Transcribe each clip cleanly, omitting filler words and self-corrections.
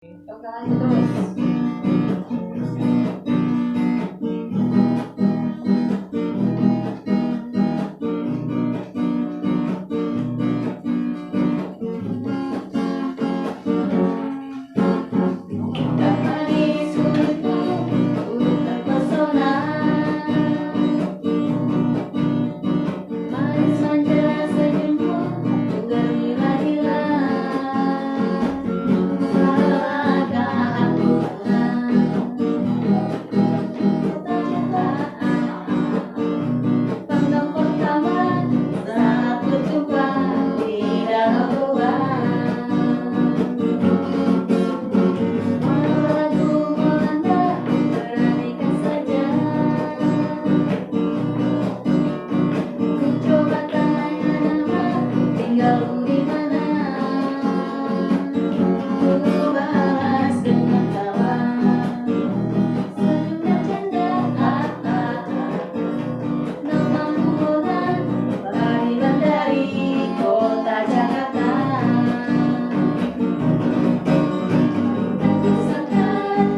Toca terus. Manis kulitmu, terpesona. Manis manja senyummu, gemilang-gilang. Salahkah aku pandang pertama saat berjumpa di danau Toba. Lagu melanda, beranikan saja. Ku coba tanya nama, tinggalmu di mana? Ku balas dengan tawa, senyum dan canda. Namamu Molan, panggilan dari kota Jakarta. Tak kusangka,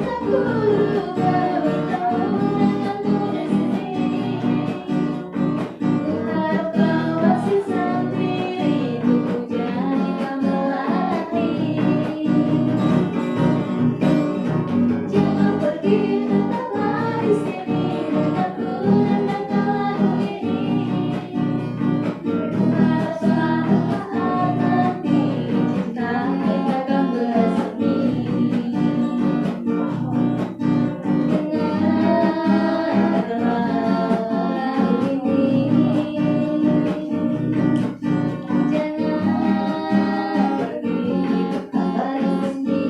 tak kuduga bertemu denganmu di sini. Ku harap kau masih sendiri, ku jadikan melati. Jangan pergi, tetaplah di sini denganku dan lagu ini. Ku harap suatu saat nanti cinta kita akan bersemi. Dengarkanlah lagu ini. Jangan pergi, tetaplah di sini.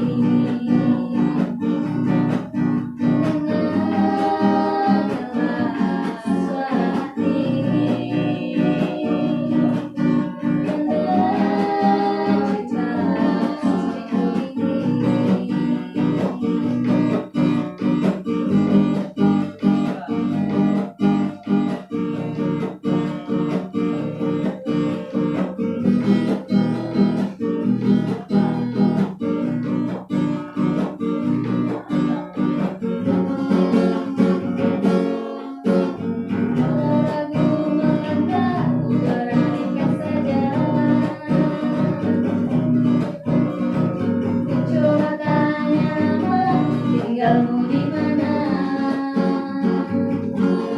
Lagu melanda, beranikan saja. Ku coba tanya nama, tinggalmu di mana?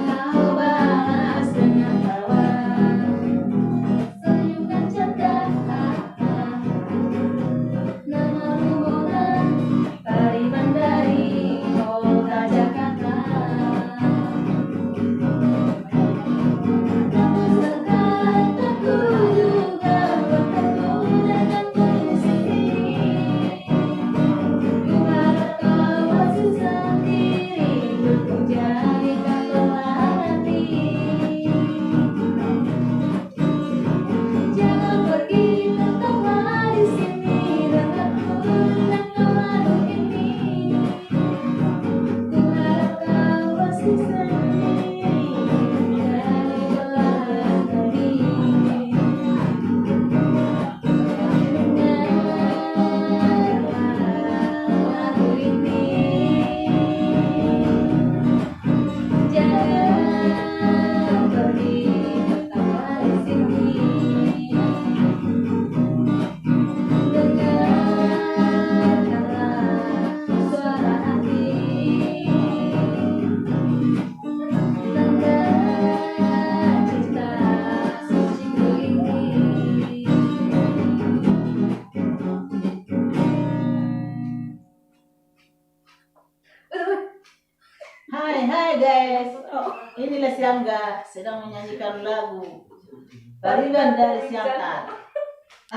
Kau balas dengan tawa, senyum dan canda. Namamu Molan, Pariban dari kota Jakarta. Tak kusangka, tak kuduga bertemu denganmu di sini. Ku harap kau masih sendiri, ku jadikan pelati. Jangan pergi, tetaplah di sini denganku dan lagu ini. Ku harap kau masih sendiri, jadi belahan hati. Dengarkanlah lagu ini. Jangan pergi, tetaplah di sini. Dengarkanlah suara hati. Tanda cinta suciku ini. Hai guys, inilah Siangga sedang menyanyikan lagu Pariban dari Siantar.